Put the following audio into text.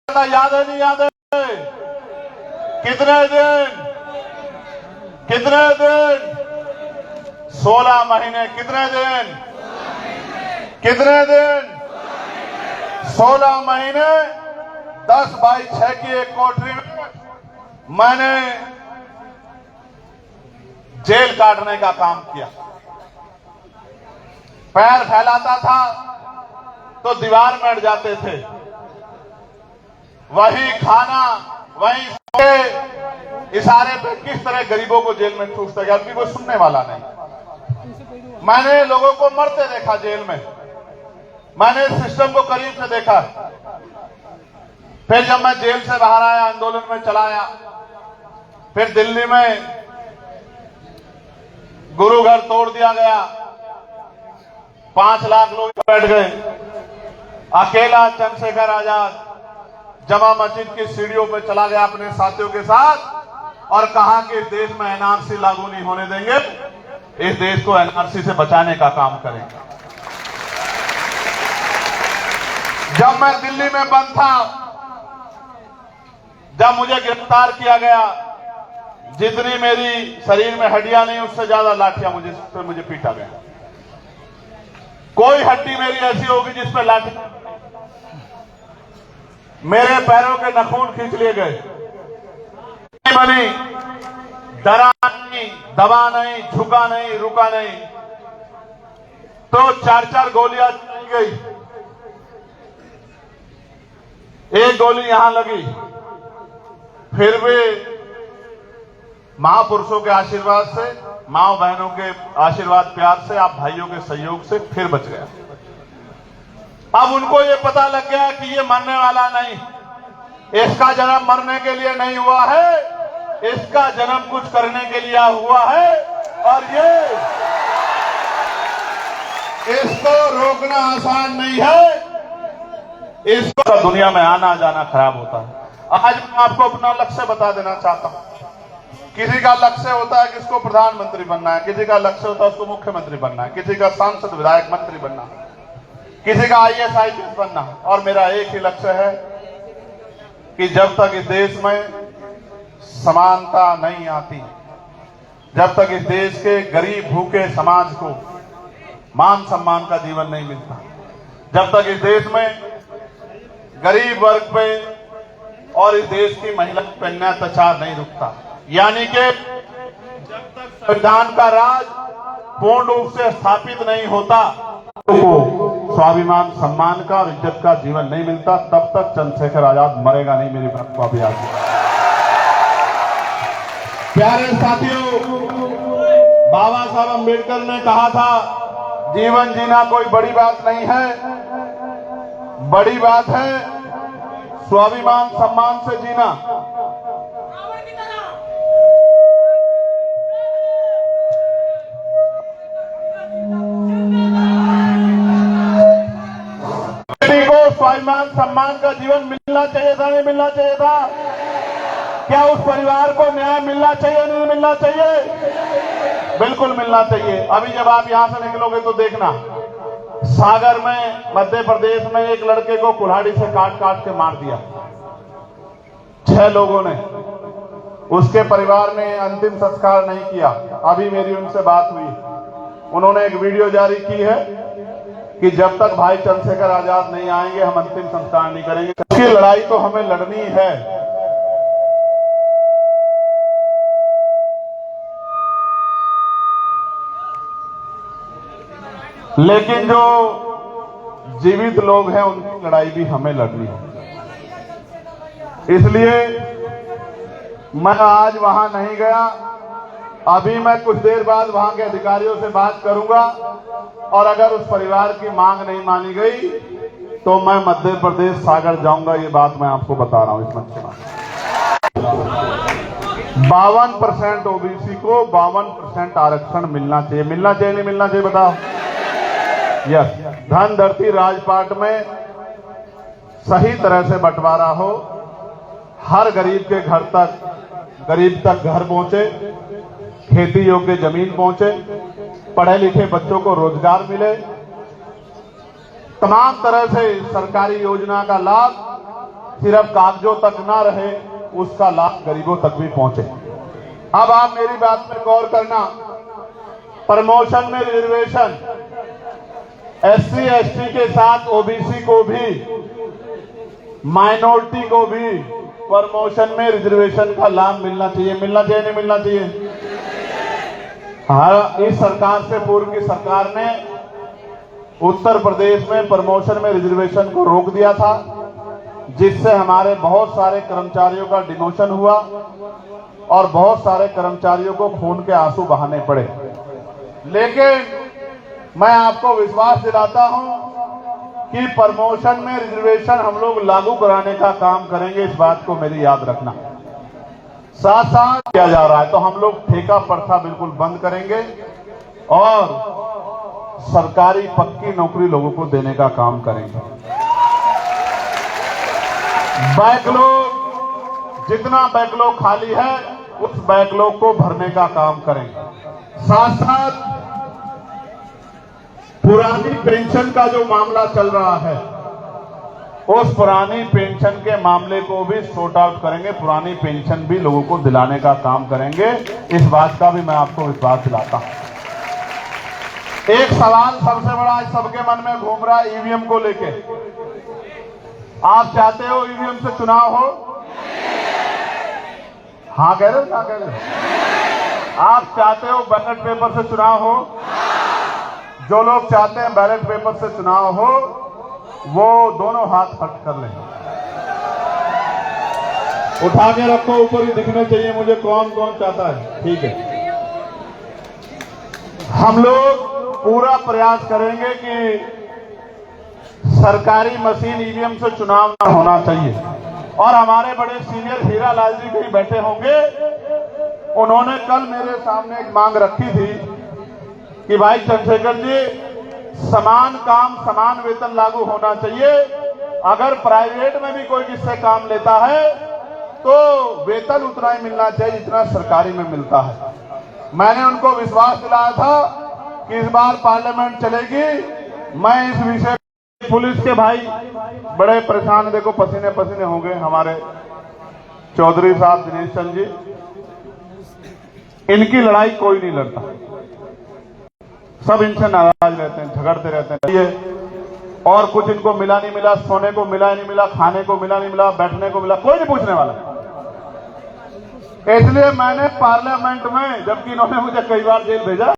याद है नहीं याद है? कितने दिन 16 महीने। कितने दिन 16 महीने 10/6 की एक कोठरी में मैंने जेल काटने का काम किया। पैर फैलाता था तो दीवार में अड़ जाते थे, वही खाना वही इशारे पे किस तरह गरीबों को जेल में ठूसते गया, अभी कोई सुनने वाला नहीं। मैंने लोगों को मरते देखा जेल में, मैंने सिस्टम को करीब से देखा। फिर जब मैं जेल से बाहर आया, आंदोलन में चला आया, फिर दिल्ली में गुरु घर तोड़ दिया गया, 5 लाख लोग बैठ गए। अकेला चंद्रशेखर आजाद जमा मस्जिद की सीढ़ियों पर चला गया अपने साथियों के साथ और कहा कि इस देश में एनआरसी लागू नहीं होने देंगे, इस देश को एनआरसी से बचाने का काम करेंगे। जब मैं दिल्ली में बंद था, जब मुझे गिरफ्तार किया गया, जितनी मेरी शरीर में हड्डियां नहीं उससे ज्यादा लाठियां मुझे पीटा गया। कोई हड्डी मेरी ऐसी होगी जिस पर लाठी, मेरे पैरों के नखून खींच लिए गए। बनी, डरा नहीं, दबा नहीं, झुका नहीं, रुका नहीं, तो 4 गोलियां चलाई गई। एक गोली यहां लगी, फिर भी महापुरुषों के आशीर्वाद से, मां बहनों के आशीर्वाद प्यार से, आप भाइयों के सहयोग से फिर बच गया। अब उनको ये पता लग गया कि ये मरने वाला नहीं, इसका जन्म मरने के लिए नहीं हुआ है, इसका जन्म कुछ करने के लिए हुआ है और ये इसको रोकना आसान नहीं है। इसको दुनिया में आना जाना खराब होता है। आज मैं आपको अपना लक्ष्य बता देना चाहता हूं। किसी का लक्ष्य होता है कि इसको प्रधानमंत्री बनना है, किसी का लक्ष्य होता है उसको मुख्यमंत्री बनना है, किसी का सांसद विधायक मंत्री बनना है, किसी का IAS IPS बनना है। और मेरा एक ही लक्ष्य है कि जब तक इस देश में समानता नहीं आती, जब तक इस देश के गरीब भूखे समाज को मान सम्मान का जीवन नहीं मिलता, जब तक इस देश में गरीब वर्ग पे और इस देश की महिला पर अन्याय अत्याचार नहीं रुकता, यानी कि जब तक संविधान का राज पूर्ण रूप से स्थापित नहीं होता, तो स्वाभिमान सम्मान का और इज्जत का जीवन नहीं मिलता, तब तक चंद्रशेखर आजाद मरेगा नहीं। मेरी बात को अभी याद रखिए। प्यारे साथियों, बाबा साहब अम्बेडकर ने कहा था जीवन जीना कोई बड़ी बात नहीं है, बड़ी बात है स्वाभिमान सम्मान से जीना। स्वाभिमान सम्मान का जीवन मिलना चाहिए था, नहीं मिलना चाहिए था? क्या उस परिवार को न्याय मिलना चाहिए, नहीं मिलना चाहिए? बिल्कुल मिलना चाहिए। अभी जब आप यहां से निकलोगे तो देखना, सागर में मध्य प्रदेश में एक लड़के को कुल्हाड़ी से काट काट के मार दिया 6 लोगों ने। उसके परिवार ने अंतिम संस्कार नहीं किया। अभी मेरी उनसे बात हुई, उन्होंने एक वीडियो जारी की है कि जब तक भाई चंद्रशेखर आजाद नहीं आएंगे हम अंतिम संस्कार नहीं करेंगे। इसकी लड़ाई तो हमें लड़नी है, लेकिन जो जीवित लोग हैं उनकी लड़ाई भी हमें लड़नी है। इसलिए मैं आज वहां नहीं गया। अभी मैं कुछ देर बाद वहां के अधिकारियों से बात करूंगा और अगर उस परिवार की मांग नहीं मानी गई तो मैं मध्य प्रदेश सागर जाऊंगा। ये बात मैं आपको बता रहा हूं इस मंच में। 52% ओबीसी को 52% आरक्षण मिलना चाहिए। मिलना चाहिए नहीं मिलना चाहिए बताओ? यस। धन धरती राजपाट में सही तरह से बंटवारा हो, हर गरीब के घर तक, गरीब तक घर पहुंचे, खेती योग्य जमीन पहुंचे, पढ़े लिखे बच्चों को रोजगार मिले, तमाम तरह से सरकारी योजना का लाभ सिर्फ कागजों तक ना रहे, उसका लाभ गरीबों तक भी पहुंचे। अब आप मेरी बात में गौर करना, प्रमोशन में रिजर्वेशन SC ST के साथ OBC को भी, माइनॉरिटी को भी प्रमोशन में रिजर्वेशन का लाभ मिलना चाहिए। मिलना चाहिए नहीं मिलना चाहिए? हाँ, इस सरकार से पूर्व की सरकार ने उत्तर प्रदेश में प्रमोशन में रिजर्वेशन को रोक दिया था, जिससे हमारे बहुत सारे कर्मचारियों का डिमोशन हुआ और बहुत सारे कर्मचारियों को खून के आंसू बहाने पड़े। लेकिन मैं आपको विश्वास दिलाता हूं कि प्रमोशन में रिजर्वेशन हम लोग लागू कराने का काम करेंगे, इस बात को मेरी याद रखना। साथ साथ किया जा रहा है तो हम लोग ठेका प्रथा बिल्कुल बंद करेंगे और सरकारी पक्की नौकरी लोगों को देने का काम करेंगे। बैकलॉग, जितना बैकलॉग खाली है उस बैकलॉग को भरने का काम करेंगे। साथ साथ पुरानी पेंशन का जो मामला चल रहा है, उस पुरानी पेंशन के मामले को भी सॉर्ट आउट करेंगे, पुरानी पेंशन भी लोगों को दिलाने का काम करेंगे। इस बात का भी मैं आपको विश्वास दिलाता हूं। एक सवाल सबसे बड़ा सबके मन में घूम रहा है ईवीएम को लेके। आप चाहते हो ईवीएम से चुनाव हो? हाँ कह रहे हो, क्या कह रहे हो? आप चाहते हो बैलेट पेपर से चुनाव हो? जो लोग चाहते हैं बैलेट पेपर से चुनाव हो, वो दोनों हाथ खट कर लें, उठा के रखो, ऊपर ही दिखने चाहिए मुझे कौन कौन चाहता है। ठीक है, हम लोग पूरा प्रयास करेंगे कि सरकारी मशीन ईवीएम से चुनाव न होना चाहिए। और हमारे बड़े सीनियर हीरा लाल जी कहीं बैठे होंगे, उन्होंने कल मेरे सामने एक मांग रखी थी कि भाई चंद्रशेखर जी, समान काम समान वेतन लागू होना चाहिए। अगर प्राइवेट में भी कोई किससे काम लेता है तो वेतन उतना ही मिलना चाहिए जितना सरकारी में मिलता है। मैंने उनको विश्वास दिलाया था कि इस बार पार्लियामेंट चलेगी। मैं इस विषय, पुलिस के भाई बड़े परेशान, देखो पसीने पसीने हो गए हमारे चौधरी साहब दिनेश चंद जी, इनकी लड़ाई कोई नहीं लड़ता, सब इनसे नाराज रहते हैं, झगड़ते रहते हैं। और कुछ इनको मिला नहीं मिला, सोने को मिला नहीं मिला, खाने को मिला नहीं मिला, बैठने को मिला, कोई नहीं पूछने वाला। इसलिए मैंने पार्लियामेंट में, जबकि इन्होंने मुझे कई बार जेल भेजा,